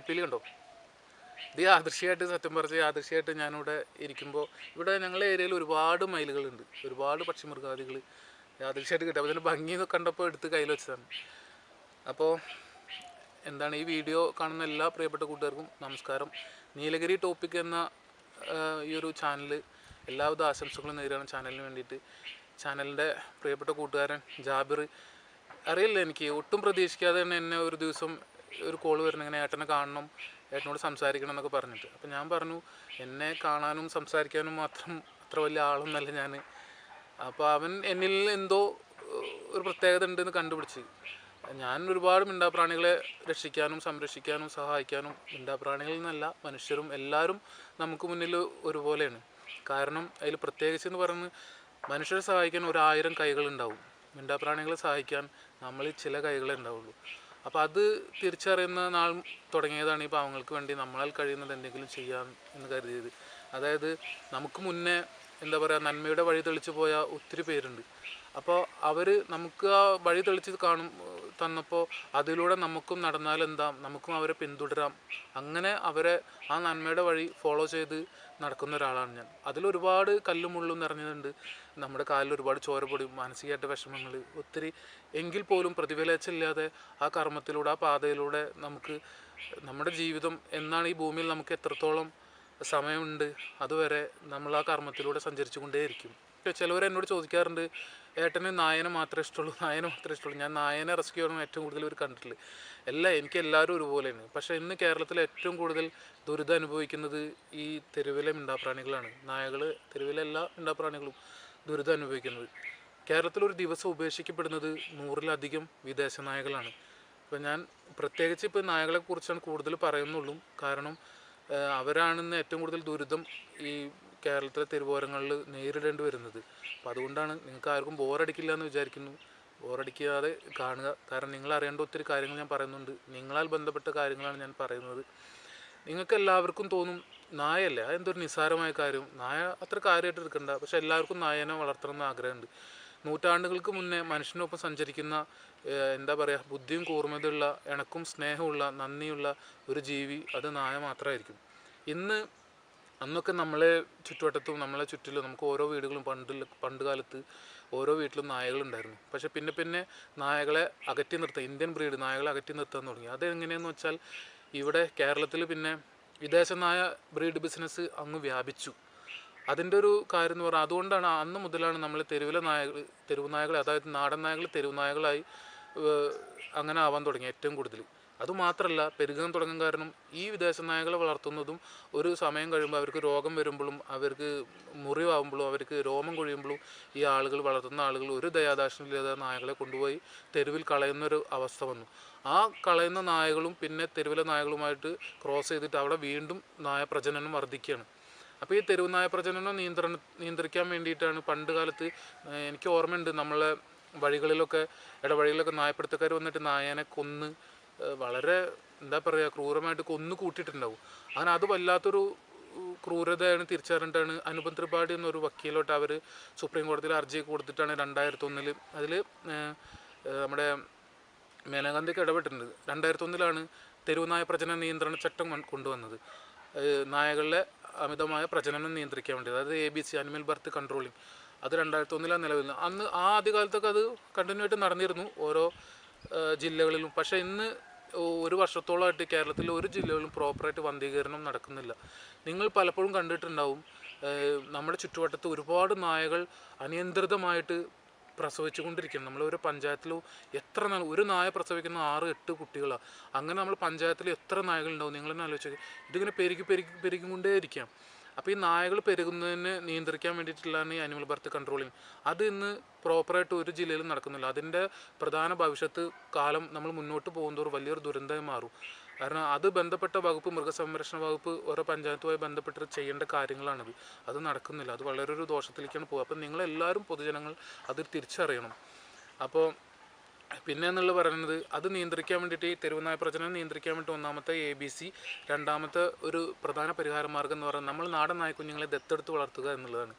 മയിൽപ്പീലി കണ്ടോ? ഇത് യാദൃശ്യമായിട്ട്, സത്യം പറഞ്ഞ് യാദൃശ്യമായിട്ട് ഞാനിവിടെ ഇരിക്കുമ്പോൾ ഇവിടെ ഞങ്ങളുടെ ഏരിയയിൽ ഒരുപാട് മയിലുകളുണ്ട്, ഒരുപാട് പക്ഷിമൃഗാദികൾ യാദൃശ്യമായിട്ട് കിട്ടും. അപ്പോൾ ഇതിൻ്റെ ഭംഗി കണ്ടപ്പോൾ എടുത്ത് കയ്യിൽ വെച്ചതാണ്. അപ്പോൾ എന്താണ്, ഈ വീഡിയോ കാണുന്ന എല്ലാ പ്രിയപ്പെട്ട കൂട്ടുകാർക്കും നമസ്കാരം. നീലഗിരി ടോപ്പിക് എന്ന ഈ ഒരു ചാനൽ എല്ലാവിധ ആശംസകളും നേരുകയാണ് ചാനലിന് വേണ്ടിയിട്ട്. ചാനലിൻ്റെ പ്രിയപ്പെട്ട കൂട്ടുകാരൻ ജാബിർ, അറിയില്ല, എനിക്ക് ഒട്ടും പ്രതീക്ഷിക്കാതെ തന്നെ എന്നെ ഒരു ദിവസം ഒരു കോൾ വരുന്നത്, ഇങ്ങനെ ഏട്ടനെ കാണണം, ഏട്ടനോട് സംസാരിക്കണം എന്നൊക്കെ പറഞ്ഞിട്ട്. അപ്പോൾ ഞാൻ പറഞ്ഞു, എന്നെ കാണാനും സംസാരിക്കാനും മാത്രം അത്ര വലിയ ആളൊന്നല്ല ഞാൻ. അപ്പോൾ അവൻ എന്നിൽ എന്തോ ഒരു പ്രത്യേകത ഉണ്ടെന്ന് കണ്ടുപിടിച്ച്. ഞാൻ ഒരുപാട് മിണ്ടാപ്രാണികളെ രക്ഷിക്കാനും സംരക്ഷിക്കാനും സഹായിക്കാനും, മിണ്ടാപ്രാണികളിൽ നിന്നല്ല മനുഷ്യരും എല്ലാവരും നമുക്ക് മുന്നിൽ ഒരുപോലെയാണ്. കാരണം അതിൽ പ്രത്യേകിച്ച് എന്ന് പറയുന്നത്, മനുഷ്യരെ സഹായിക്കാൻ 1000 കൈകളുണ്ടാവും, മിണ്ടാപ്രാണികളെ സഹായിക്കാൻ നമ്മൾ ചില കൈകളെ ഉണ്ടാവുള്ളൂ. അപ്പോൾ അത് തിരിച്ചറിയുന്ന നാൾ തുടങ്ങിയതാണ് ഈ പാവങ്ങൾക്ക് വേണ്ടി നമ്മളാൽ കഴിയുന്നത് എന്തെങ്കിലും ചെയ്യാൻ എന്ന് കരുതിയത്. അതായത് നമുക്ക് മുന്നേ എന്താ പറയുക, നന്മയുടെ വഴി തെളിച്ചു പോയ ഒത്തിരി പേരുണ്ട്. അപ്പോൾ അവർ നമുക്ക് ആ വഴി തെളിച്ച് തന്നപ്പോൾ അതിലൂടെ നമുക്കും നടന്നാലെന്താ, നമുക്കും അവരെ പിന്തുടരാം. അങ്ങനെ അവരെ ആ നന്മയുടെ വഴി ഫോളോ ചെയ്ത് നടക്കുന്ന ഒരാളാണ് ഞാൻ. അതിലൊരുപാട് കല്ലും മുള്ളും നിറഞ്ഞതുണ്ട്, നമ്മുടെ കാലിൽ ഒരുപാട് ചോരപ്പൊടി, മാനസികമായിട്ട് വിഷമങ്ങൾ ഒത്തിരി. എങ്കിൽ പോലും പ്രതിഫലേച്ഛയില്ലാതെ ആ കർമ്മത്തിലൂടെ, ആ പാതയിലൂടെ നമുക്ക് നമ്മുടെ ജീവിതം എന്നാണ്, ഈ ഭൂമിയിൽ നമുക്ക് എത്രത്തോളം സമയമുണ്ട് അതുവരെ നമ്മൾ ആ കർമ്മത്തിലൂടെ സഞ്ചരിച്ചു കൊണ്ടേയിരിക്കും. ചിലവർ എന്നോട് ചോദിക്കാറുണ്ട്, ഏട്ടന് നായനെ മാത്രമേ ഇഷ്ടമുള്ളൂ, നായനെ മാത്രമേ ഇഷ്ടമുള്ളൂ. ഞാൻ നായനെ റെസ്ക്യൂ ചെയ്യണം ഏറ്റവും കൂടുതൽ ഒരു കണ്ടിട്ടില്ല. എനിക്ക് എല്ലാവരും ഒരുപോലെയാണ്. പക്ഷേ ഇന്ന് കേരളത്തിൽ ഏറ്റവും കൂടുതൽ ദുരിതം അനുഭവിക്കുന്നത് ഈ തെരുവിലെ മിണ്ടാപ്രാണികളാണ്. നായകൾ, തെരുവിലെ എല്ലാ മിണ്ടാപ്രാണികളും ദുരിതം അനുഭവിക്കുന്നത്. കേരളത്തിൽ ഒരു ദിവസം ഉപേക്ഷിക്കപ്പെടുന്നത് 100-ലധികം വിദേശ നായകളാണ്. അപ്പോൾ ഞാൻ പ്രത്യേകിച്ച് ഇപ്പോൾ നായകളെ കുറിച്ചാണ് കൂടുതൽ പറയുന്നുള്ളൂ. കാരണം അവരാണെന്ന് ഏറ്റവും കൂടുതൽ ദുരിതം ഈ കേരളത്തിലെ തെരുവോരങ്ങളിൽ നേരിടേണ്ടി വരുന്നത്. അപ്പോൾ അതുകൊണ്ടാണ്, നിങ്ങൾക്ക് ആർക്കും ബോറടിക്കില്ല എന്ന് വിചാരിക്കുന്നു. ബോറടിക്കാതെ കാണുക. കാരണം നിങ്ങൾ അറിയേണ്ട ഒത്തിരി കാര്യങ്ങൾ ഞാൻ പറയുന്നുണ്ട്. നിങ്ങളാൽ ബന്ധപ്പെട്ട കാര്യങ്ങളാണ് ഞാൻ പറയുന്നത്. നിങ്ങൾക്ക് എല്ലാവർക്കും തോന്നും, നായല്ലേ, അതെന്തൊരു നിസ്സാരമായ കാര്യം, നായ അത്ര കാര്യമായിട്ട് എടുക്കണ്ട. പക്ഷേ എല്ലാവർക്കും നായനെ വളർത്തണം എന്ന് ആഗ്രഹമുണ്ട്. നൂറ്റാണ്ടുകൾക്ക് മുന്നേ മനുഷ്യനൊപ്പം സഞ്ചരിക്കുന്ന, എന്താ പറയുക, ബുദ്ധിയും കൂർമ്മതയുള്ള, ഇണക്കും സ്നേഹമുള്ള, നന്ദിയുള്ള ഒരു ജീവി അത് നായ മാത്രമായിരിക്കും. അന്നൊക്കെ നമ്മളെ ചുറ്റുവട്ടത്തും നമ്മളെ ചുറ്റിലും നമുക്ക് ഓരോ വീടുകളും പണ്ട് കാലത്ത് ഓരോ വീട്ടിലും നായകളുണ്ടായിരുന്നു. പക്ഷേ പിന്നെ നായകളെ അകറ്റി നിർത്തുക, ഇന്ത്യൻ ബ്രീഡ് നായകളെ അകറ്റി നിർത്താൻ തുടങ്ങി. അതെങ്ങനെയെന്ന് വെച്ചാൽ, ഇവിടെ കേരളത്തിൽ പിന്നെ വിദേശ നായ ബ്രീഡ് ബിസിനസ് അങ്ങ് വ്യാപിച്ചു. അതിൻ്റെ ഒരു കാര്യം എന്ന് പറഞ്ഞാൽ, അതുകൊണ്ടാണ് അന്ന് മുതലാണ് നമ്മൾ തെരുവ് നായകളെ, അതായത് നാടൻ നായകൾ തെരുവ് നായകളായി അങ്ങനെ ആവാൻ തുടങ്ങി ഏറ്റവും കൂടുതൽ. അതുമാത്രമല്ല, പെരുകാൻ തുടങ്ങാൻ കാരണം ഈ വിദേശ നായകളെ വളർത്തുന്നതും ഒരു സമയം കഴിയുമ്പോൾ അവർക്ക് രോഗം വരുമ്പോഴും, അവർക്ക് മുറിവാകുമ്പോഴും, അവർക്ക് രോമം കൊഴിയുമ്പോഴും ഈ വളർത്തുന്ന ആളുകൾ ഒരു ദയാദാക്ഷിണ്യമില്ലാതെ നായകളെ കൊണ്ടുപോയി തെരുവിൽ കളയുന്നൊരു അവസ്ഥ വന്നു. ആ കളയുന്ന നായകളും പിന്നെ തെരുവിലെ നായകളുമായിട്ട് ക്രോസ് ചെയ്തിട്ട് അവിടെ വീണ്ടും നായ പ്രജനനം വർദ്ധിക്കുകയാണ്. അപ്പോൾ ഈ തെരുവ് നായ പ്രജനനം നിയന്ത്രിക്കാൻ വേണ്ടിയിട്ടാണ് പണ്ട് കാലത്ത്, എനിക്ക് ഓർമ്മയുണ്ട്, നമ്മളെ ഇടവഴികളിലൊക്കെ നായപ്പിടുത്തക്കാർ വന്നിട്ട് നായനെ കൊന്ന് വളരെ, എന്താ പറയുക, ക്രൂരമായിട്ട് കൊന്നു കൂട്ടിയിട്ടുണ്ടാവും. അങ്ങനെ അത് വല്ലാത്തൊരു ക്രൂരതയാണ് തിരിച്ചറിഞ്ഞിട്ടാണ് അനുപം ത്രിപാഠി എന്നൊരു വക്കീലോട്ട് അവർ സുപ്രീം കോടതിയിൽ അർജി കൊടുത്തിട്ടാണ് 2001 അതിൽ നമ്മുടെ മേനകാന്തിക്ക് ഇടപെട്ടിട്ടുണ്ട്. 2001 തെരുവ് നായ പ്രജനന നിയന്ത്രണ ചട്ടം കൊണ്ടുവന്നത്, നായകളുടെ അമിതമായ പ്രജനനം നിയന്ത്രിക്കാൻ വേണ്ടി, അതായത് ABC, അനിമൽ ബർത്ത് കൺട്രോളിങ്. അത് 2001 നിലവിൽ. അന്ന് ആ ആദ്യകാലത്തൊക്കെ അത് കണ്ടിന്യൂ ആയിട്ട് നടന്നിരുന്നു ഓരോ ജില്ലകളിലും. പക്ഷേ ഇന്ന് 1 വർഷത്തോളമായിട്ട് കേരളത്തിൽ ഒരു ജില്ലകളിലും പ്രോപ്പറായിട്ട് വന്ധീകരണം നടക്കുന്നില്ല. നിങ്ങൾ പലപ്പോഴും കണ്ടിട്ടുണ്ടാവും, നമ്മുടെ ചുറ്റുവട്ടത്ത് ഒരുപാട് നായകൾ അനിയന്ത്രിതമായിട്ട് പ്രസവിച്ചു കൊണ്ടിരിക്കുകയാണ്. നമ്മളൊരു പഞ്ചായത്തിലും ഒരു നായ പ്രസവിക്കുന്ന 6-8 കുട്ടികളാണ്. അങ്ങനെ നമ്മൾ പഞ്ചായത്തിൽ എത്ര നായകളുണ്ടാവും നിങ്ങൾ തന്നെ ആലോചിച്ച്. ഇതിങ്ങനെ പെരുകിക്കൊണ്ടേയിരിക്കാം. അപ്പോൾ ഈ നായകൾ പെരുകുന്നതിനെ നിയന്ത്രിക്കാൻ വേണ്ടിയിട്ടുള്ളതാണ് ഈ അനിമൽ ബർത്ത് കൺട്രോളിങ്. അത് ഇന്ന് പ്രോപ്പറായിട്ട് ഒരു ജില്ലയിലും നടക്കുന്നില്ല. അതിൻ്റെ പ്രധാന ഭവിഷ്യത്ത് കാലം നമ്മൾ മുന്നോട്ട് പോകുന്നതോറും വലിയൊരു ദുരന്തമായി മാറും. കാരണം അത് ബന്ധപ്പെട്ട വകുപ്പ്, മൃഗസംരക്ഷണ വകുപ്പ്, ഓരോ പഞ്ചായത്തുമായി ബന്ധപ്പെട്ട് ചെയ്യേണ്ട കാര്യങ്ങളാണത്. അത് നടക്കുന്നില്ല. അത് വളരെ ഒരു ദോഷത്തിലേക്കാണ് പോകുക. അപ്പം നിങ്ങളെല്ലാവരും, പൊതുജനങ്ങൾ അത് തിരിച്ചറിയണം. അപ്പോൾ പിന്നെ എന്നുള്ളത് പറയുന്നത്, അത് നിയന്ത്രിക്കാൻ വേണ്ടിയിട്ട്, ഈ തെരുവുനായ പ്രജനനം നിയന്ത്രിക്കാൻ വേണ്ടി ഒന്നാമത്തെ ABC, രണ്ടാമത്തെ ഒരു പ്രധാന പരിഹാര മാർഗ്ഗം എന്ന് പറയുന്നത് നമ്മൾ നാടൻ നായ്ക്കുഞ്ഞുങ്ങളെ ദത്തെടുത്ത് വളർത്തുക എന്നുള്ളതാണ്.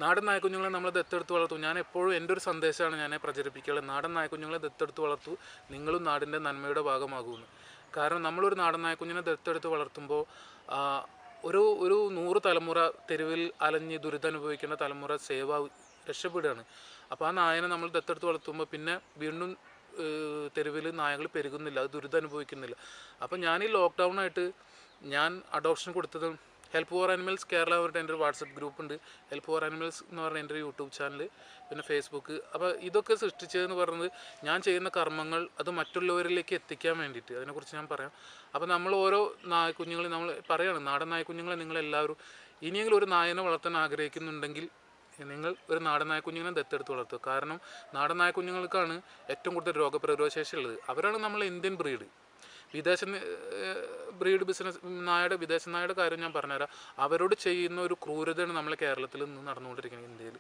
നാടൻ നായ്ക്കുഞ്ഞുങ്ങളെ നമ്മൾ ദത്തെടുത്ത് വളർത്തും. ഞാൻ എപ്പോഴും എൻ്റെ ഒരു സന്ദേശമാണ് ഞാൻ പ്രചരിപ്പിക്കുകയുള്ളത്, നാടൻ നായ്ക്കുഞ്ഞുങ്ങളെ ദത്തെടുത്ത് വളർത്തു, നിങ്ങളും നാടിൻ്റെ നന്മയുടെ ഭാഗമാകുമെന്ന്. കാരണം നമ്മളൊരു നാടൻ നായക്കുഞ്ഞിനെ ദത്തെടുത്ത് വളർത്തുമ്പോൾ ഒരു ഒരു 100 തലമുറ തെരുവിൽ അലഞ്ഞ് ദുരിതമനുഭവിക്കുന്ന തലമുറ രക്ഷപ്പെടുകയാണ്. അപ്പോൾ ആ നായനെ നമ്മൾ ദത്തെടുത്ത് വളർത്തുമ്പോൾ പിന്നെ വീണ്ടും തെരുവിൽ നായകൾ പെരുകുന്നില്ല, അത് ദുരിതം അനുഭവിക്കുന്നില്ല. അപ്പോൾ ഞാൻ ഈ ലോക്ക്ഡൗണായിട്ട് ഞാൻ അഡോപ്ഷൻ കൊടുത്തത് ഹെൽപ്പ് ഫോർ ആനിമൽസ് കേരള പറഞ്ഞിട്ട് എൻ്റെ ഒരു വാട്സപ്പ് ഗ്രൂപ്പുണ്ട്, ഹെൽപ്പ് ഫോർ ആനിമൽസ് എന്ന് പറഞ്ഞ എൻ്റെ ഒരു യൂട്യൂബ് ചാനൽ, പിന്നെ ഫേസ്ബുക്ക്. അപ്പോൾ ഇതൊക്കെ സൃഷ്ടിച്ചതെന്ന് പറയുന്നത് ഞാൻ ചെയ്യുന്ന കർമ്മങ്ങൾ അത് മറ്റുള്ളവരിലേക്ക് എത്തിക്കാൻ വേണ്ടിയിട്ട്, അതിനെക്കുറിച്ച് ഞാൻ പറയാം. അപ്പോൾ നമ്മൾ ഓരോ നായക്കുഞ്ഞുങ്ങളെ നമ്മൾ പറയുകയാണ്, നാടൻ നായക്കുഞ്ഞുങ്ങളെ നിങ്ങളെല്ലാവരും ഇനിയെങ്കിലും ഒരു നായനെ വളർത്താൻ ആഗ്രഹിക്കുന്നുണ്ടെങ്കിൽ നിങ്ങൾ ഒരു നാടൻ നായക്കുഞ്ഞുങ്ങളെ ദത്തെടുത്ത് വളർത്തുക. കാരണം നാടൻ നായക്കുഞ്ഞുങ്ങൾക്കാണ് ഏറ്റവും കൂടുതൽ രോഗപ്രതിരോധ ശേഷി ഉള്ളത്. അവരാണ് നമ്മളെ ഇന്ത്യൻ ബ്രീഡ്. വിദേശ ബ്രീഡ് ബിസിനസ് വിദേശ നായയുടെ കാര്യം ഞാൻ പറഞ്ഞുതരാം. അവരോട് ചെയ്യുന്ന ഒരു ക്രൂരതയാണ് നമ്മളെ കേരളത്തിൽ നിന്ന് നടന്നുകൊണ്ടിരിക്കുന്നത്, ഇന്ത്യയിൽ.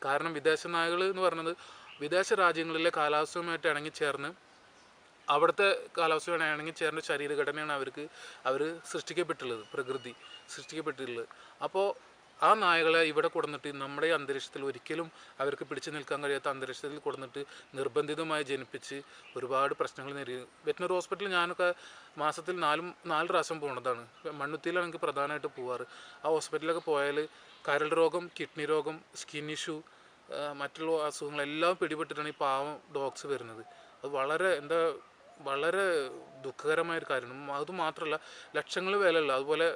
കാരണം വിദേശ നായകൾ എന്ന് പറയുന്നത് വിദേശ രാജ്യങ്ങളിലെ കാലാവസ്ഥയുമായിട്ട് ഇണങ്ങിച്ചേർന്ന് അവിടുത്തെ കാലാവസ്ഥയാണ് ഇണങ്ങിച്ചേർന്ന ശരീരഘടനയാണ് അവർ സൃഷ്ടിക്കപ്പെട്ടുള്ളത്, പ്രകൃതി സൃഷ്ടിക്കപ്പെട്ടിട്ടുള്ളത്. അപ്പോൾ ആ നായകളെ ഇവിടെ കൊടുന്നിട്ട് നമ്മുടെ അന്തരീക്ഷത്തിൽ ഒരിക്കലും അവർക്ക് പിടിച്ചു നിൽക്കാൻ കഴിയാത്ത അന്തരീക്ഷത്തിൽ കൊടുന്നിട്ട് നിർബന്ധിതമായി ജനിപ്പിച്ച് ഒരുപാട് പ്രശ്നങ്ങൾ നേരിടും. വെറ്റിനറി ഹോസ്പിറ്റലിൽ ഞാനൊക്കെ മാസത്തിൽ 4 പ്രാവശ്യം പോകുന്നതാണ്. മണ്ണുത്തിയിലാണ് എനിക്ക് പ്രധാനമായിട്ട് പോവാറ്. ആ ഹോസ്പിറ്റലിലൊക്കെ പോയാൽ കരൾ രോഗം, കിഡ്നി രോഗം, സ്കിൻ ഇഷ്യൂ, മറ്റുള്ള അസുഖങ്ങളെല്ലാം പിടിപെട്ടിട്ടാണ് ഈ പാവം ഡോഗ്സ് വരുന്നത്. അത് വളരെ ദുഃഖകരമായൊരു കാര്യമാണ്. അതുമാത്രമല്ല ലക്ഷങ്ങൾ വിലയുള്ള, അതുപോലെ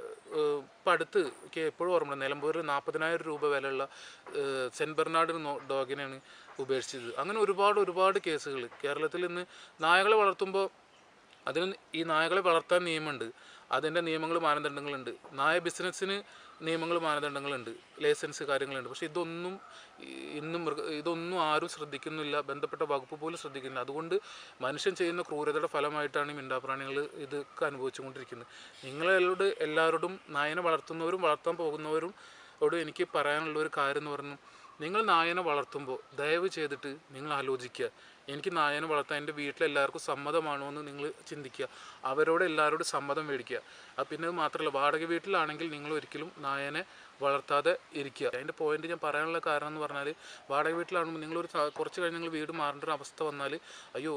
ഇപ്പം അടുത്ത് എനിക്ക് എപ്പോഴും ഓർമ്മ, നിലമ്പൂരിൽ 40,000 രൂപ വിലയുള്ള സെൻറ്റ് ബെർണാർഡ് ഡോഗിനെയാണ് ഉപേക്ഷിച്ചത്. അങ്ങനെ ഒരുപാട് കേസുകൾ കേരളത്തിൽ ഇന്ന്. നായകളെ വളർത്തുമ്പോൾ ഈ നായകളെ വളർത്താൻ നിയമമുണ്ട്, അതിൻ്റെ നിയമങ്ങൾ മാനദണ്ഡങ്ങളുണ്ട്. നായ ബിസിനസ്സിന് നിയമങ്ങൾ മാനദണ്ഡങ്ങളുണ്ട്, ലൈസൻസ് കാര്യങ്ങളുണ്ട്. പക്ഷേ ഇതൊന്നും ആരും ശ്രദ്ധിക്കുന്നില്ല, ബന്ധപ്പെട്ട വകുപ്പ് പോലും ശ്രദ്ധിക്കുന്നില്ല. അതുകൊണ്ട് മനുഷ്യൻ ചെയ്യുന്ന ക്രൂരതയുടെ ഫലമായിട്ടാണ് ഈ മിണ്ടാപ്രാണികൾ ഇതൊക്കെ അനുഭവിച്ചുകൊണ്ടിരിക്കുന്നത്. എല്ലാവരോടും നായനെ വളർത്തുന്നവരും വളർത്താൻ പോകുന്നവരോട് എനിക്ക് പറയാനുള്ള ഒരു കാര്യം എന്ന് പറഞ്ഞു, നിങ്ങൾ നായനെ വളർത്തുമ്പോൾ ദയവ് ചെയ്തിട്ട് നിങ്ങൾ ആലോചിക്കുക, എനിക്ക് നായനെ വളർത്താൻ എൻ്റെ വീട്ടിലെല്ലാവർക്കും സമ്മതമാണോ എന്ന് നിങ്ങൾ ചിന്തിക്കുക. എല്ലാവരോടും സമ്മതം മേടിക്കുക. പിന്നെ അത് മാത്രമല്ല, വാടക വീട്ടിലാണെങ്കിൽ നിങ്ങൾ ഒരിക്കലും നായനെ വളർത്താതെ ഇരിക്കുക. അതിൻ്റെ പോയിന്റ് ഞാൻ പറയാനുള്ള കാരണം എന്ന് പറഞ്ഞാൽ, വാടക വീട്ടിലാകുമ്പോൾ നിങ്ങളൊരു കുറച്ച് കഴിഞ്ഞ് നിങ്ങൾ വീട് മാറേണ്ട ഒരു അവസ്ഥ വന്നാൽ, അയ്യോ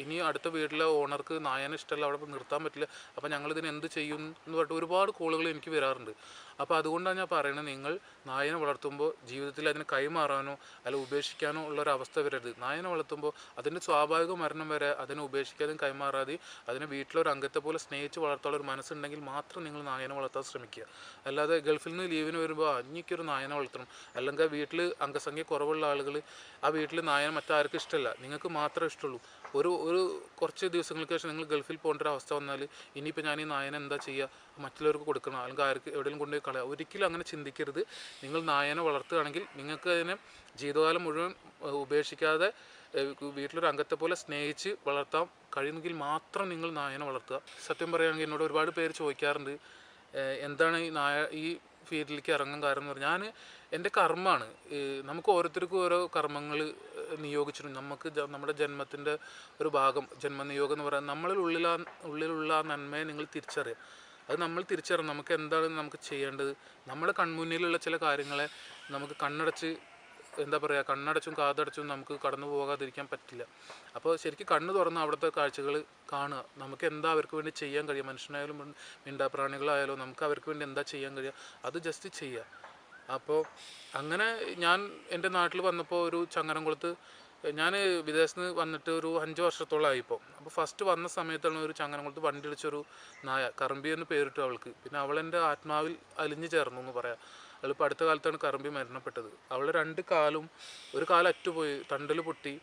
ഇനി അടുത്ത വീട്ടിലെ ഓണർക്ക് നായനെ ഇഷ്ടമല്ല, അവിടെ നിർത്താൻ പറ്റില്ല, അപ്പോൾ ഞങ്ങളിതിന് എന്ത് ചെയ്യും എന്ന് പറഞ്ഞിട്ട് ഒരുപാട് കോളുകൾ എനിക്ക് വരാറുണ്ട്. അപ്പോൾ അതുകൊണ്ടാണ് ഞാൻ പറയുന്നത്, നിങ്ങൾ നായനെ വളർത്തുമ്പോൾ ജീവിതത്തിൽ അതിനെ കൈമാറാനോ അല്ല ഉപേക്ഷിക്കാനോ ഉള്ളൊരവസ്ഥ വരരുത്. നായനെ വളർത്തുമ്പോൾ അതിൻ്റെ സ്വാഭാവിക മരണം വരെ അതിനെ ഉപേക്ഷിക്കാതെയും കൈമാറാതെ അതിനെ വീട്ടിലൊരു അംഗത്തെ പോലെ സ്നേഹിച്ച് വളർത്താനുള്ള ഒരു മനസ്സുണ്ടെങ്കിൽ മാത്രം നിങ്ങൾ നായനെ വളർത്താൻ ശ്രമിക്കുക. അല്ലാതെ ഗൾഫിൽ നിന്ന് ലീവിന് വരുമ്പോൾ എനിക്കൊരു നായനെ വളർത്തണം, അല്ലെങ്കിൽ വീട്ടിൽ അംഗസംഖ്യ കുറവുള്ള ആളുകൾ ആ വീട്ടിൽ നായനെ മറ്റാർക്കും ഇഷ്ടമല്ല, നിങ്ങൾക്ക് മാത്രമേ ഇഷ്ടമുള്ളൂ. ഒരു കുറച്ച് ദിവസങ്ങൾക്ക് ശേഷം നിങ്ങൾ ഗൾഫിൽ പോകേണ്ട ഒരു അവസ്ഥ വന്നാൽ ഇനിയിപ്പോൾ ഞാൻ ഈ നായനെ എന്താ ചെയ്യുക, മറ്റുള്ളവർക്ക് കൊടുക്കണം, അല്ലെങ്കിൽ എവിടെയെങ്കിലും കൊണ്ടുപോയി കളയുക. ഒരിക്കലും അങ്ങനെ ചിന്തിക്കരുത്. നിങ്ങൾ നായനെ വളർത്തുകയാണെങ്കിൽ നിങ്ങൾക്ക് അതിനെ ജീവിതകാലം മുഴുവൻ ഉപേക്ഷിക്കാതെ വീട്ടിലൊരു അംഗത്തെ പോലെ സ്നേഹിച്ച് വളർത്താൻ കഴിയുമെങ്കിൽ മാത്രം നിങ്ങൾ നായനെ വളർത്തുക. സത്യം പറയുകയാണെങ്കിൽ എന്നോട് ഒരുപാട് പേര് ചോദിക്കാറുണ്ട്, എന്താണ് ഈ ഫീൽഡിലേക്ക് ഇറങ്ങാൻ കാരണം എന്ന് പറഞ്ഞാൽ, എൻ്റെ കർമ്മമാണ്. നമുക്ക് ഓരോരുത്തർക്കും ഓരോ കർമ്മങ്ങൾ നിയോഗിച്ചിട്ടുണ്ട്. നമ്മുടെ ജന്മത്തിൻ്റെ ഒരു ഭാഗം ജന്മനിയോഗം എന്ന് പറയുന്നത് ഉള്ളിലുള്ള ആ നന്മയെ നിങ്ങൾ തിരിച്ചറിയാം. അത് നമ്മൾ തിരിച്ചറിയണം, നമുക്ക് എന്താണ് നമുക്ക് ചെയ്യേണ്ടത്. നമ്മുടെ കൺമുന്നിലുള്ള ചില കാര്യങ്ങളെ നമുക്ക് കണ്ണടച്ചും കാതടച്ചും നമുക്ക് കടന്നു പോകാതിരിക്കാൻ പറ്റില്ല. അപ്പോൾ ശരിക്കും കണ്ണ് തുറന്ന് അവിടുത്തെ കാഴ്ചകൾ കാണുക. നമുക്ക് എന്താ അവർക്ക് വേണ്ടി ചെയ്യാൻ കഴിയുക, മനുഷ്യനായാലും മിണ്ടാപ്രാണികളായാലും നമുക്ക് അവർക്ക് വേണ്ടി എന്താ ചെയ്യാൻ കഴിയുക, അത് ജസ്റ്റ് ചെയ്യുക. അപ്പോൾ അങ്ങനെ ഞാൻ എൻ്റെ നാട്ടിൽ വന്നപ്പോൾ ഒരു ചങ്ങരംകുളത്ത്, ഞാൻ വിദേശത്ത് നിന്ന് വന്നിട്ട് ഒരു 5 വർഷത്തോളമായി ഇപ്പോൾ. അപ്പോൾ ഫസ്റ്റ് വന്ന സമയത്താണ് ഒരു ചങ്ങരംകുളത്ത് വണ്ടി ഇടിച്ചൊരു നായ, കറമ്പി എന്ന് പേരിട്ടു അവൾക്ക്. പിന്നെ അവളെൻ്റെ ആത്മാവിൽ അലിഞ്ഞു ചേർന്നു എന്ന് പറയാം. അവളിപ്പോൾ അടുത്ത കാലത്താണ് കറമ്പി മരണപ്പെട്ടത്. അവളുടെ 2 കാലും, ഒരു കാലം അറ്റുപോയി, തണ്ടൽ പൊട്ടി,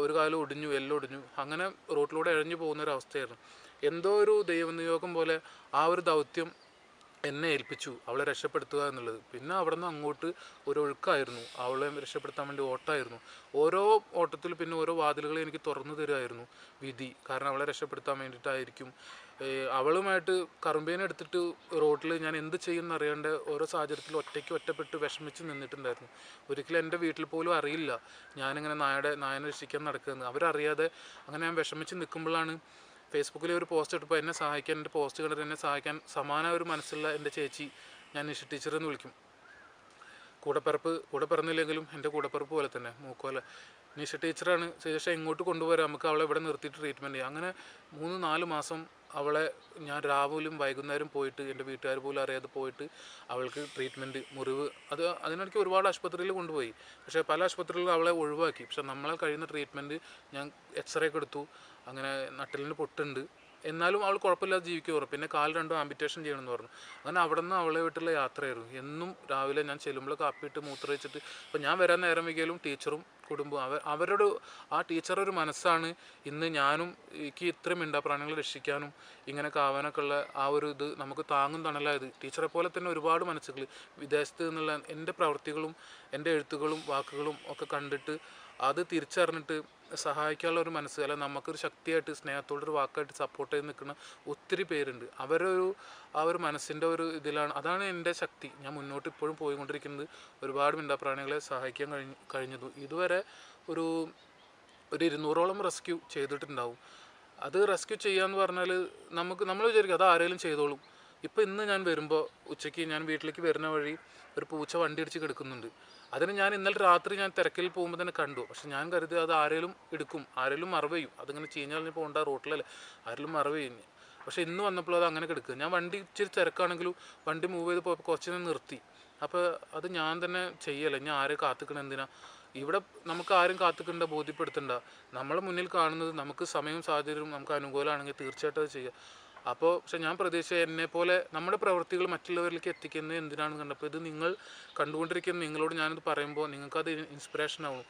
ഒരു കാലം ഒടിഞ്ഞു, എല്ലൊടിഞ്ഞു, അങ്ങനെ റോട്ടിലൂടെ ഇഴഞ്ഞു പോകുന്നൊരവസ്ഥയായിരുന്നു. എന്തോ ഒരു ദൈവനിയോഗം പോലെ ആ ഒരു ദൗത്യം എന്നെ ഏൽപ്പിച്ചു, അവളെ രക്ഷപ്പെടുത്തുക എന്നുള്ളത്. പിന്നെ അവിടെ നിന്ന് അങ്ങോട്ട് ഒരു ഒഴുക്കായിരുന്നു, അവളെ രക്ഷപ്പെടുത്താൻ വേണ്ടി ഓട്ടമായിരുന്നു. ഓരോ ഓട്ടത്തിൽ പിന്നെ ഓരോ വാതിലുകൾ എനിക്ക് തുറന്നു തരുമായിരുന്നു വിധി. കാരണം അവളെ രക്ഷപ്പെടുത്താൻ വേണ്ടിയിട്ടായിരിക്കും. അവളുമായിട്ട് കറുമ്പേനെ എടുത്തിട്ട് റോഡിൽ ഞാൻ എന്ത് ചെയ്യുമെന്ന് അറിയാണ്ട് ഓരോ സാഹചര്യത്തിൽ ഒറ്റപ്പെട്ട് വിഷമിച്ച് നിന്നിട്ടുണ്ടായിരുന്നു. ഒരിക്കലും എൻ്റെ വീട്ടിൽ പോലും അറിയില്ല ഞാനിങ്ങനെ നായനെ രക്ഷിക്കാൻ നടക്കുന്നത്. അവരറിയാതെ അങ്ങനെ ഞാൻ വിഷമിച്ച് നിൽക്കുമ്പോഴാണ് ഫേസ്ബുക്കിൽ ഒരു പോസ്റ്റ് ഇട്ടപ്പോൾ എന്നെ സഹായിക്കാൻ, എൻ്റെ പോസ്റ്റ് കണ്ടിട്ട് എന്നെ സഹായിക്കാൻ സമാന ഒരു മനസ്സുള്ള എൻ്റെ ചേച്ചി, ഞാൻ നിഷ ടീച്ചർ എന്ന് വിളിക്കും, കൂടെ പിറന്നില്ലെങ്കിലും എൻ്റെ കൂടപ്പിറപ്പ് പോലെ തന്നെ മൂക്കോല നിഷ ടീച്ചറാണ് ശേഷം ഇങ്ങോട്ട് കൊണ്ടുപോരാം, നമുക്ക് അവളെ ഇവിടെ നിർത്തിയിട്ട് ട്രീറ്റ്മെൻറ്റ് ചെയ്യാം. അങ്ങനെ 3-4 മാസം അവളെ ഞാൻ രാവിലെയും വൈകുന്നേരം പോയിട്ട് എൻ്റെ വീട്ടുകാർ പോലും അറിയാതെ പോയിട്ട് അവൾക്ക് ട്രീറ്റ്മെൻറ്റ്, മുറിവ്, അതിനിടയ്ക്ക് ഒരുപാട് ആശുപത്രിയിൽ കൊണ്ടുപോയി. പക്ഷേ പല ആശുപത്രികളിലും അവളെ ഒഴിവാക്കി. പക്ഷേ നമ്മളെ കഴിയുന്ന ട്രീറ്റ്മെൻറ്റ് ഞാൻ എക്സ്റേ ഒക്കെ എടുത്തു. അങ്ങനെ നട്ടലിന് പൊട്ടുണ്ട്, എന്നാലും അവൾ കുഴപ്പമില്ലാതെ ജീവിക്കുക. പിന്നെ കാൽ രണ്ടും ആംബിറ്റേഷൻ ചെയ്യണമെന്ന് പറഞ്ഞു. അങ്ങനെ അവിടെ നിന്ന് അവളെ വീട്ടിലുള്ള യാത്രയായിരുന്നു. എന്നും രാവിലെ ഞാൻ ചെല്ലുമ്പോൾ കാപ്പിയിട്ട് മൂത്രമൊഴിച്ചിട്ട്, അപ്പോൾ ഞാൻ വരാൻ നേരം വൈകിയാലും ടീച്ചറും കുടുംബം അവരുടെ ആ ടീച്ചറുടെ ഒരു മനസ്സാണ് ഇന്ന് ഞാനും എനിക്ക് ഇത്രയും മിണ്ടാപ്രാണികളെ രക്ഷിക്കാനും ഇങ്ങനെയൊക്കെ ആവാനൊക്കെ ഉള്ള ആ ഒരു ഇത് നമുക്ക് താങ്ങും തണലായത്. ടീച്ചറെ പോലെ തന്നെ ഒരുപാട് മനസ്സുകൾ വിദേശത്ത് നിന്നുള്ള എൻ്റെ പ്രവൃത്തികളും എൻ്റെ എഴുത്തുകളും വാക്കുകളും ഒക്കെ കണ്ടിട്ട് അത് തിരിച്ചറിഞ്ഞിട്ട് സഹായിക്കാനുള്ള ഒരു മനസ്സ്, അല്ല നമുക്കൊരു ശക്തിയായിട്ട് സ്നേഹത്തോടൊരു വാക്കായിട്ട് സപ്പോർട്ട് ചെയ്ത് നിൽക്കുന്ന ഒത്തിരി പേരുണ്ട്. ആ ഒരു മനസ്സിൻ്റെ ഒരു ഇതിലാണ്, അതാണ് എൻ്റെ ശക്തി. ഞാൻ മുന്നോട്ട് ഇപ്പോഴും പോയിക്കൊണ്ടിരിക്കുന്നത്. ഒരുപാട് മിണ്ടാപ്രാണികളെ സഹായിക്കാൻ കഴിഞ്ഞതും ഇതുവരെ ഒരു 200ഓളം റെസ്ക്യൂ ചെയ്തിട്ടുണ്ടാവും. അത് റെസ്ക്യൂ ചെയ്യാന്ന് പറഞ്ഞാൽ നമ്മൾ വിചാരിക്കും അത് ആരെങ്കിലും ചെയ്തോളും. ഇപ്പോൾ ഇന്ന് ഞാൻ വരുമ്പോൾ ഉച്ചയ്ക്ക് ഞാൻ വീട്ടിലേക്ക് വരുന്ന വഴി ഒരു പൂച്ച വണ്ടി ഇടിച്ച് കിടക്കുന്നുണ്ട്. അതിന് ഞാൻ ഇന്നലെ രാത്രി ഞാൻ തിരക്കിൽ പോകുമ്പോൾ തന്നെ കണ്ടു. പക്ഷെ ഞാൻ കരുതി അത് ആരെങ്കിലും എടുക്കും, ആരെങ്കിലും മറവ് ചെയ്യും, അതിങ്ങനെ ചീഞ്ഞാൽ പോകേണ്ട റോട്ടിലല്ലേ, ആരെങ്കിലും മറവ് ചെയ്യും. പക്ഷേ ഇന്ന് വന്നപ്പോൾ അത് അങ്ങനെ കിടക്കുക. ഞാൻ വണ്ടി ഇച്ചിരി തിരക്കാണെങ്കിലും വണ്ടി മൂവ് ചെയ്ത് പോയപ്പോൾ കുറച്ച് നേരം നിർത്തി. അപ്പോൾ അത് ഞാൻ തന്നെ ചെയ്യല, ഞാൻ ആരെ കാത്തിക്കണം എന്തിനാ? ഇവിടെ നമുക്ക് ആരും കാത്തിക്കണ്ട, ബോധ്യപ്പെടുത്തണ്ട. നമ്മളെ മുന്നിൽ കാണുന്നത് നമുക്ക് സമയവും സാഹചര്യവും നമുക്ക് അനുകൂലമാണെങ്കിൽ തീർച്ചയായിട്ടും അത് ചെയ്യുക. അപ്പോൾ പക്ഷെ ഞാൻ പ്രതീക്ഷിച്ച എന്നെപ്പോലെ നമ്മുടെ പ്രവൃത്തികൾ മറ്റുള്ളവരിലേക്ക് എത്തിക്കുന്നത് എന്തിനാണെന്ന് കണ്ടപ്പോൾ ഇത് നിങ്ങൾ കണ്ടുകൊണ്ടിരിക്കുന്ന നിങ്ങളോട് ഞാനിത് പറയുമ്പോൾ നിങ്ങൾക്കത് ഇൻസ്പിറേഷൻ ആവും.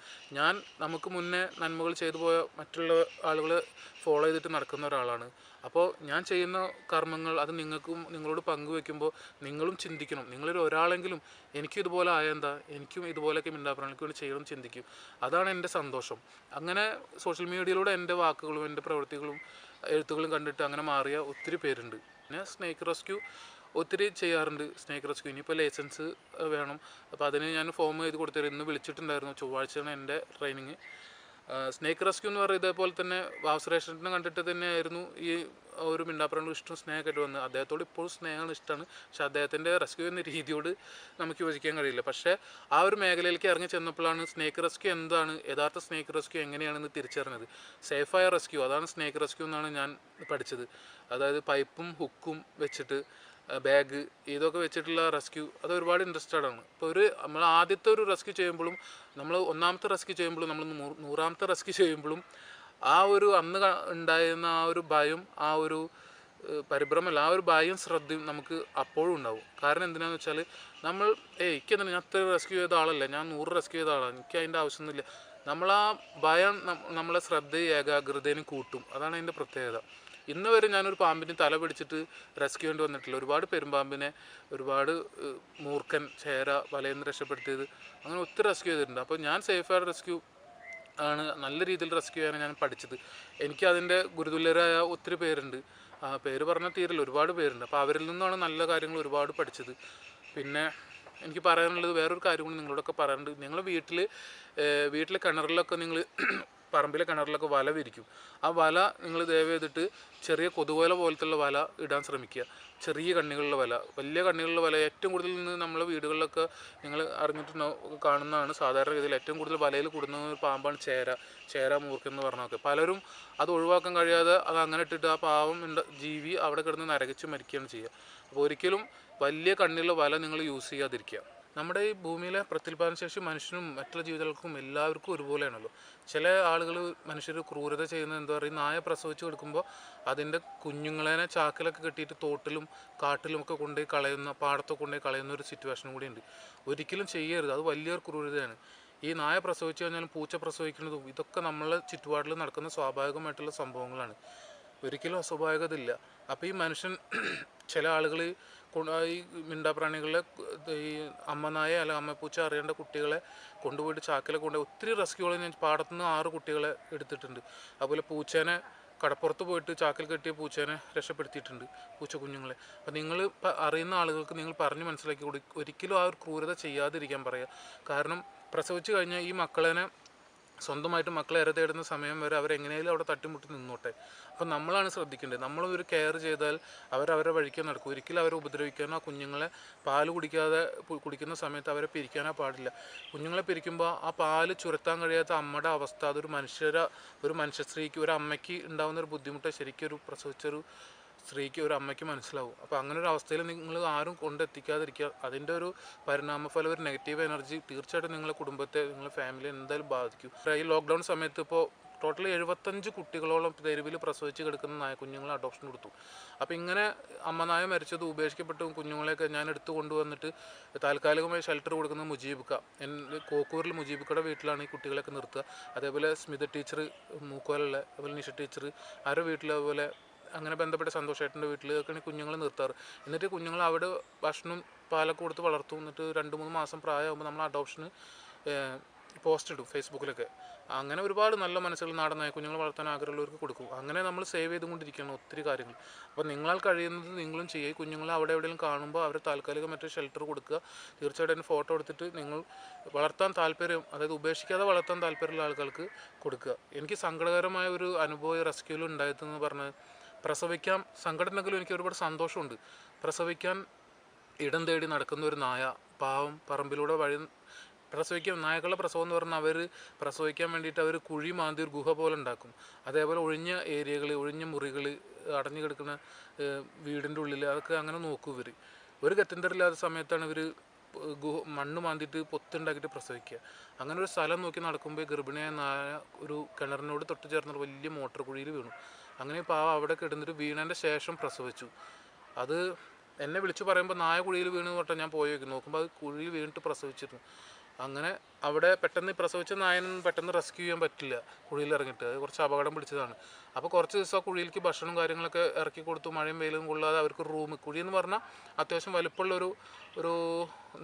നമുക്ക് മുന്നേ നന്മകൾ ചെയ്തു പോയ മറ്റുള്ള ആളുകളെ ഫോളോ ചെയ്തിട്ട് നടക്കുന്ന ഒരാളാണ്. അപ്പോൾ ഞാൻ ചെയ്യുന്ന കർമ്മങ്ങൾ അത് നിങ്ങളോട് പങ്കുവെക്കുമ്പോൾ നിങ്ങളും ചിന്തിക്കണം. ഒരാളെങ്കിലും എനിക്കും ഇതുപോലെ ആയെന്താ, എനിക്കും ഇതുപോലെയൊക്കെ മിണ്ടാപ്രാണികൾക്ക് വേണ്ടി ചെയ്യണം ചിന്തിക്കും. അതാണ് എൻ്റെ സന്തോഷം. അങ്ങനെ സോഷ്യൽ മീഡിയയിലൂടെ എൻ്റെ വാക്കുകളും എൻ്റെ പ്രവൃത്തികളും എഴുത്തുകളും കണ്ടിട്ട് അങ്ങനെ മാറിയ ഒത്തിരി പേരുണ്ട്. പിന്നെ സ്നേക്ക് റെസ്ക്യൂ ഒത്തിരി ചെയ്യാറുണ്ട്. സ്നേക്ക് റെസ്ക്യൂ ഇനിയിപ്പോൾ ലൈസൻസ് വേണം, അപ്പോൾ അതിന് ഞാൻ ഫോം എഴുതി കൊടുത്തിരുന്നു. ഇന്ന് വിളിച്ചിട്ടുണ്ടായിരുന്നു, ചൊവ്വാഴ്ചയാണ് എൻ്റെ ട്രെയിനിങ്. സ്നേക്ക് റെസ്ക്യൂ എന്ന് പറയുന്നത് ഇതേപോലെ തന്നെ വാസുരേഷനെ കണ്ടിട്ട് തന്നെയായിരുന്നു ഈ ഒരു മിണ്ടാപ്രാണികൾ ഇഷ്ടം സ്നേഹമായിട്ട് വന്നത്. അദ്ദേഹത്തോട് ഇപ്പോഴും സ്നേഹമാണ്, ഇഷ്ടമാണ്. പക്ഷേ അദ്ദേഹത്തിൻ്റെ റെസ്ക്യൂ എന്ന രീതിയോട് നമുക്ക് യോജിക്കാൻ കഴിയില്ല. പക്ഷേ ആ ഒരു മേഖലയിലേക്ക് ഇറങ്ങി ചെന്നപ്പോഴാണ് സ്നേക്ക് റെസ്ക്യൂ എന്താണ്, യഥാർത്ഥ സ്നേക്ക് റെസ്ക്യൂ എങ്ങനെയാണെന്ന് തിരിച്ചറിഞ്ഞത്. സേഫായ റെസ്ക്യൂ, അതാണ് സ്നേക്ക് റെസ്ക്യൂ എന്നാണ് ഞാൻ പഠിച്ചത്. അതായത് പൈപ്പും ഹുക്കും വെച്ചിട്ട് ബാഗ് ഇതൊക്കെ വെച്ചിട്ടുള്ള റെസ്ക്യൂ അത് ഒരുപാട് ഇൻട്രസ്റ്റഡ് ആണ്. ഇപ്പോൾ നമ്മൾ ആദ്യത്തെ ഒരു റെസ്ക്യൂ ചെയ്യുമ്പോഴും നമ്മൾ ഒന്നാമത്തെ റെസ്ക്യൂ ചെയ്യുമ്പോഴും നമ്മൾ 100ാമത്തെ റെസ്ക്യൂ ചെയ്യുമ്പോഴും ആ ഒരു അന്ന് ഉണ്ടായിരുന്ന ആ ഒരു ഭയം, ആ ഒരു പരിഭ്രമല്ല, ആ ഒരു ഭയം ശ്രദ്ധയും നമുക്ക് അപ്പോഴും ഉണ്ടാവും. കാരണം എന്തിനാന്ന് വെച്ചാൽ എനിക്കെന്താണ്, ഞാൻ അത്ര റെസ്ക്യൂ ചെയ്ത ആളല്ല, ഞാൻ 100 റെസ്ക്യൂ ചെയ്ത ആളാണ്, എനിക്ക് അതിൻ്റെ ആവശ്യമൊന്നുമില്ല. നമ്മളാ ഭയം നമ്മളെ ശ്രദ്ധയും ഏകാഗ്രതയും കൂട്ടും. അതാണ് അതിൻ്റെ പ്രത്യേകത. ഇന്ന് വരെ ഞാനൊരു പാമ്പിന് തല പിടിച്ചിട്ട് റെസ്ക്യൂ ചെയ്യേണ്ടി വന്നിട്ടില്ല. ഒരുപാട് പെരുമ്പാമ്പിനെ, ഒരുപാട് മൂർഖൻ, ചേര വലയിൽ നിന്ന് രക്ഷപ്പെടുത്തിയത്, അങ്ങനെ ഒത്തിരി റെസ്ക്യൂ ചെയ്തിട്ടുണ്ട്. അപ്പോൾ ഞാൻ സേഫായ റെസ്ക്യൂ ആണ്, നല്ല രീതിയിൽ റെസ്ക്യൂ ചെയ്യാനാണ് ഞാൻ പഠിച്ചത്. എനിക്ക് അതിൻ്റെ ഗുരുതുല്യരായ ഒത്തിരി പേരുണ്ട്, പേര് പറഞ്ഞാൽ തീരില്ല, ഒരുപാട് പേരുണ്ട്. അപ്പോൾ അവരിൽ നിന്നാണ് നല്ല കാര്യങ്ങൾ ഒരുപാട് പഠിച്ചത്. പിന്നെ എനിക്ക് പറയാനുള്ളത് വേറൊരു കാര്യം കൂടി നിങ്ങളോടൊക്കെ പറയാനുണ്ട്. നിങ്ങൾ വീട്ടിലെ കിണറിലൊക്കെ പറമ്പിലെ കിണറിലൊക്കെ വല വിരിക്കും. ആ വല നിങ്ങൾ ദയവ് ചെയ്തിട്ട് ചെറിയ കൊതുകുവല പോലത്തുള്ള വല ഇടാൻ ശ്രമിക്കുക. ചെറിയ കണ്ണികളുള്ള വല, വലിയ കണ്ണികളുള്ള വല ഏറ്റവും കൂടുതൽ നമ്മളെ വീടുകളിലൊക്കെ നിങ്ങൾ കാണുന്നതാണ്. സാധാരണ രീതിയിൽ ഏറ്റവും കൂടുതൽ വലയിൽ കൂടുന്ന ഒരു പാമ്പാണ് ചേര മൂർഖൻ എന്ന് പറഞ്ഞൊക്കെ. പലരും അത് ഒഴിവാക്കാൻ കഴിയാതെ അത് അങ്ങനെ ഇട്ടിട്ട് ആ പാവം ജീവി അവിടെ കിടന്ന് നരകിച്ച് മരിക്കുകയാണ് ചെയ്യുക. അപ്പോൾ ഒരിക്കലും വലിയ കണ്ണിലുള്ള വല നിങ്ങൾ യൂസ് ചെയ്യാതിരിക്കുക. നമ്മുടെ ഈ ഭൂമിയിലെ പ്രത്യുൽപാദന ശേഷി മനുഷ്യനും മറ്റുള്ള ജീവികൾക്കും എല്ലാവർക്കും ഒരുപോലെയാണല്ലോ. ചില ആളുകൾ മനുഷ്യർ ക്രൂരത ചെയ്യുന്നത് എന്താ പറയുക, നായ പ്രസവിച്ച് കൊടുക്കുമ്പോൾ അതിൻ്റെ കുഞ്ഞുങ്ങളെ ചാക്കിലൊക്കെ കെട്ടിയിട്ട് തോട്ടിലും കാട്ടിലും ഒക്കെ കൊണ്ടുപോയി കളയുന്ന, പാടത്തൊക്കെ കൊണ്ടുപോയി കളയുന്ന ഒരു സിറ്റുവേഷനും കൂടി ഉണ്ട്. ഒരിക്കലും ചെയ്യരുത്, അത് വലിയൊരു ക്രൂരതയാണ്. ഈ നായ പ്രസവിച്ച് കഴിഞ്ഞാലും പൂച്ച പ്രസവിക്കുന്നതും ഇതൊക്കെ നമ്മളെ ചുറ്റുപാടിൽ നടക്കുന്ന സ്വാഭാവികമായിട്ടുള്ള സംഭവങ്ങളാണ്. ഒരിക്കലും അസ്വാഭാവികതയില്ല. അപ്പോൾ ഈ മനുഷ്യൻ ചില ആളുകൾ ഈ മിണ്ടാപ്രാണികളെ, ഈ അമ്മനായ അല്ല അമ്മപ്പൂച്ച അറിയേണ്ട കുട്ടികളെ കൊണ്ടുപോയിട്ട് ചാക്കിലെ കൊണ്ടുപോയി ഒത്തിരി റെസ്ക്യൂകൾ ഞാൻ പാടത്തുനിന്ന് 6 കുട്ടികളെ എടുത്തിട്ടുണ്ട്. അതുപോലെ പൂച്ചേനെ കടപ്പുറത്ത് പോയിട്ട് ചാക്കിൽ കെട്ടിയ പൂച്ചേനെ രക്ഷപ്പെടുത്തിയിട്ടുണ്ട്, പൂച്ച കുഞ്ഞുങ്ങളെ. അപ്പോൾ നിങ്ങൾ അറിയുന്ന ആളുകൾക്ക് നിങ്ങൾ പറഞ്ഞ് മനസ്സിലാക്കി ഒരിക്കലും ആ ഒരു ക്രൂരത ചെയ്യാതിരിക്കാൻ പറയുക. കാരണം പ്രസവിച്ച് കഴിഞ്ഞാൽ ഈ മക്കളെ സ്വന്തമായിട്ട് മക്കളെ ഇര തേടുന്ന സമയം വരെ അവരെങ്ങനെയാലും അവിടെ തട്ടിമുട്ടി നിന്നോട്ടെ. അപ്പം നമ്മളാണ് ശ്രദ്ധിക്കേണ്ടത്. നമ്മളൊരു കെയർ ചെയ്താൽ അവരവരുടെ വഴിക്ക് നടക്കും. ഒരിക്കലും അവരെ ഉപദ്രവിക്കാനോ കുഞ്ഞുങ്ങളെ പാല് കുടിക്കാതെ കുടിക്കുന്ന സമയത്ത് അവരെ പിരിക്കാനോ പാടില്ല. കുഞ്ഞുങ്ങളെ പിരിക്കുമ്പോൾ ആ പാല് ചുരത്താൻ കഴിയാത്ത അമ്മയുടെ അവസ്ഥ അതൊരു ഒരു മനുഷ്യ സ്ത്രീക്ക്, ഒരു അമ്മയ്ക്ക് ഉണ്ടാകുന്നൊരു ബുദ്ധിമുട്ട് ശരിക്കും ഒരു പ്രസവിച്ചൊരു സ്ത്രീക്ക്, ഒരു അമ്മയ്ക്ക് മനസ്സിലാവും. അപ്പോൾ അങ്ങനെ ഒരു അവസ്ഥയിൽ നിങ്ങൾ ആരും കൊണ്ടെത്തിക്കാതിരിക്കുക. അതിൻ്റെ ഒരു പരിണാമഫലം, ഒരു നെഗറ്റീവ് എനർജി തീർച്ചയായിട്ടും നിങ്ങളുടെ കുടുംബത്തെ, നിങ്ങളുടെ ഫാമിലിയെ എന്തായാലും ബാധിക്കും. ഈ ലോക്ക്ഡൗൺ സമയത്ത് ഇപ്പോൾ ടോട്ടൽ 75 കുട്ടികളോളം തെരുവിൽ പ്രസവിച്ച് കിടക്കുന്ന നായക്കുഞ്ഞുങ്ങളെ അഡോപ്ഷൻ കൊടുത്തു. അപ്പോൾ ഇങ്ങനെ അമ്മനായ മരിച്ചത് ഉപേക്ഷിക്കപ്പെട്ട കുഞ്ഞുങ്ങളെയൊക്കെ ഞാൻ എടുത്തു കൊണ്ടുവന്നിട്ട് താൽക്കാലികമായി ഷെൽട്ടർ കൊടുക്കുന്നത് മുജീബിക്ക, കോക്കൂരിൽ മുജീബിക്കയുടെ വീട്ടിലാണ് ഈ കുട്ടികളൊക്കെ നിർത്തുക. അതേപോലെ സ്മിത ടീച്ചർ മൂക്കോലുള്ള, അതുപോലെ നിഷ ടീച്ചർ ആരുടെ വീട്ടിൽ, അതുപോലെ അങ്ങനെ ബന്ധപ്പെട്ട സന്തോഷേട്ടൻ്റെ വീട്ടിലൊക്കെയാണ് കുഞ്ഞുങ്ങൾ നിർത്താറ്. എന്നിട്ട് കുഞ്ഞുങ്ങൾ അവിടെ ഭക്ഷണം പാലൊക്കെ കൊടുത്ത് വളർത്തും. എന്നിട്ട് 2-3 മാസം പ്രായമാകുമ്പോൾ നമ്മൾ അഡോപ്ഷന് പോസ്റ്റ് ഇടും ഫേസ്ബുക്കിലൊക്കെ. അങ്ങനെ ഒരുപാട് നല്ല മനസ്സുകൾ നാടൻ നായക്കുഞ്ഞുങ്ങൾ വളർത്താൻ ആഗ്രഹമുള്ളവർക്ക് കൊടുക്കും. അങ്ങനെ നമ്മൾ സേവ് ചെയ്തുകൊണ്ടിരിക്കുകയാണ് ഒത്തിരി കാര്യങ്ങൾ. അപ്പോൾ നിങ്ങളാൽ കഴിയുന്നത് നിങ്ങളും ചെയ്യുക. കുഞ്ഞുങ്ങളെ അവിടെ എവിടെയെങ്കിലും കാണുമ്പോൾ അവരെ താൽക്കാലികം മറ്റൊരു ഷെൽട്ടർ കൊടുക്കുക. തീർച്ചയായിട്ടും അതിന് ഫോട്ടോ എടുത്തിട്ട് നിങ്ങൾ വളർത്താൻ താല്പര്യം, അതായത് ഉപേക്ഷിക്കാതെ വളർത്താൻ താല്പര്യമുള്ള ആളുകൾക്ക് കൊടുക്കുക. എനിക്ക് സങ്കടകരമായ ഒരു അനുഭവം റെസ്ക്യൂവിൽ ഉണ്ടായതെന്ന് പറഞ്ഞാൽ, പ്രസവിക്കാൻ സങ്കടമുണ്ടെങ്കിലും എനിക്ക് ഒരുപാട് സന്തോഷമുണ്ട്. പ്രസവിക്കാൻ ഇടം തേടി നടക്കുന്ന ഒരു നായ, പാവം പറമ്പിലൂടെ പ്രസവിക്കാൻ, നായകളുടെ പ്രസവം എന്ന് പറഞ്ഞാൽ അവർ പ്രസവിക്കാൻ വേണ്ടിയിട്ട് അവർ കുഴി മാന്തി ഒരു ഗുഹ പോലെ ഉണ്ടാക്കും. അതേപോലെ ഒഴിഞ്ഞ ഏരിയകൾ, ഒഴിഞ്ഞ മുറികൾ, അടഞ്ഞു കിടക്കുന്ന വീടിൻ്റെ ഉള്ളിൽ അതൊക്കെ അങ്ങനെ നോക്കും ഇവർ. ഒരു ഗത്യന്തരമില്ലാത്ത സമയത്താണ് ഇവർ മണ്ണ് മാന്തിയിട്ട് പൊത്തുണ്ടാക്കിയിട്ട് പ്രസവിക്കുക. അങ്ങനെ ഒരു സ്ഥലം നോക്കി നടക്കുമ്പോൾ ഗർഭിണിയായ നായ ഒരു കിണറിനോട് തൊട്ട് ചേർന്നൊരു വലിയ മോട്ടർ കുഴിയിൽ വീണു. അങ്ങനെ പാവം അവിടെ കിടന്നിട്ട് വീണതിൻ്റെ ശേഷം പ്രസവിച്ചു. അത് എന്നെ വിളിച്ചു പറയുമ്പോൾ നായ കുഴിയിൽ വീണ് തൊട്ടാൽ ഞാൻ പോയി വയ്ക്കും. നോക്കുമ്പോൾ അത് കുഴിയിൽ വീണിട്ട് പ്രസവിച്ചിരുന്നു. അങ്ങനെ അവിടെ പെട്ടെന്ന് പ്രസവിച്ച നായനൊന്നും പെട്ടെന്ന് റെസ്ക്യൂ ചെയ്യാൻ പറ്റില്ല, കുഴിയിൽ ഇറങ്ങിയിട്ട്. അത് കുറച്ച് അപകടം പിടിച്ചതാണ്. അപ്പോൾ കുറച്ച് ദിവസം ആ കുഴിയിലേക്ക് ഭക്ഷണവും കാര്യങ്ങളൊക്കെ ഇറക്കി കൊടുത്തു. മഴയും വെയിലും കൊള്ളാതെ അവർക്ക് റൂം, കുഴി എന്ന് പറഞ്ഞാൽ അത്യാവശ്യം വലുപ്പമുള്ളൊരു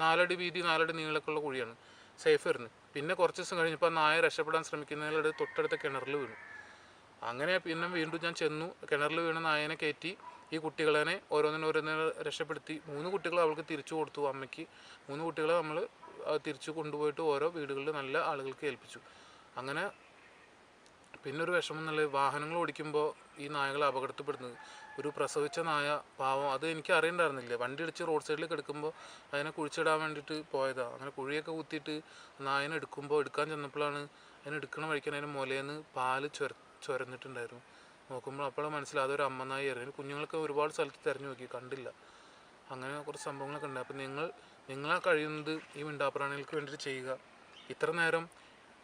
4 അടി വീതി 4 അടി നീളമൊക്കെയുള്ള കുഴിയാണ്. സേഫ് ആയിരുന്നു. പിന്നെ കുറച്ച് ദിവസം കഴിഞ്ഞപ്പോൾ ആ നായ രക്ഷപ്പെടാൻ ശ്രമിക്കുന്നതിലൂടെ തൊട്ടടുത്ത കിണറിൽ വീണു. അങ്ങനെ പിന്നെ വീണ്ടും ഞാൻ ചെന്നു. കിണറിൽ വീണ നായനെ കയറ്റി ഈ കുട്ടികളെ ഓരോന്നിനും രക്ഷപ്പെടുത്തി. 3 കുട്ടികളെ അവൾക്ക് തിരിച്ചു കൊടുത്തു അമ്മയ്ക്ക്. 3 കുട്ടികളെ നമ്മൾ തിരിച്ചു കൊണ്ടുപോയിട്ട് ഓരോ വീടുകളിൽ നല്ല ആളുകൾക്ക് ഏൽപ്പിച്ചു. അങ്ങനെ പിന്നൊരു വിഷമം എന്നുള്ളത്, വാഹനങ്ങൾ ഓടിക്കുമ്പോൾ ഈ നായകൾ അപകടത്തിൽപ്പെടുന്നത്. ഒരു പ്രസവിച്ച നായ പാവം, അത് എനിക്ക് അറിയണ്ടായിരുന്നില്ല. വണ്ടി ഇടിച്ച് റോഡ് സൈഡിൽ കിടക്കുമ്പോൾ അതിനെ കുഴിച്ചിടാൻ വേണ്ടിയിട്ട് പോയതാണ്. അങ്ങനെ കുഴിയൊക്കെ കുത്തിയിട്ട് നായനെ എടുക്കാൻ ചെന്നപ്പോഴാണ് അതിനെടുക്കണ വഴിക്കാൻ അതിന് മുലേന്ന് പാല് ചുരന്നിട്ടുണ്ടായിരുന്നു. നോക്കുമ്പോൾ അപ്പോഴാണ് മനസ്സിലായി അതൊരു അമ്മനായി ആയിരുന്നു. കുഞ്ഞുങ്ങൾക്ക് ഒരുപാട് സ്ഥലത്ത് തിരഞ്ഞു നോക്കി, കണ്ടില്ല. അങ്ങനെ കുറച്ച് സംഭവങ്ങളൊക്കെ ഉണ്ട്. അപ്പം നിങ്ങളാൽ കഴിയുന്നത് ഈ മിണ്ടാപ്രാണികൾക്ക് വേണ്ടിയിട്ട് ചെയ്യുക. ഇത്ര നേരം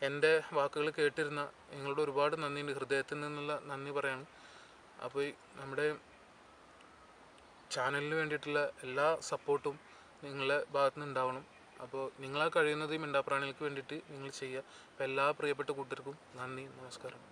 എൻ്റെ വാക്കുകൾ കേട്ടിരുന്ന നിങ്ങളോട് ഒരുപാട് നന്ദിയുണ്ട്, ഹൃദയത്തിൽ നിന്നുള്ള നന്ദി പറയാണ്. അപ്പോൾ നമ്മുടെ ചാനലിന് വേണ്ടിയിട്ടുള്ള എല്ലാ സപ്പോർട്ടും നിങ്ങളുടെ ഭാഗത്തു നിന്ന് ഉണ്ടാവണം. അപ്പോൾ നിങ്ങളാൽ കഴിയുന്നത് ഈ മിണ്ടാപ്രാണികൾക്ക് വേണ്ടിയിട്ട് നിങ്ങൾ ചെയ്യുക. അപ്പോൾ എല്ലാ പ്രിയപ്പെട്ട കൂട്ടർക്കും നന്ദി, നമസ്കാരം.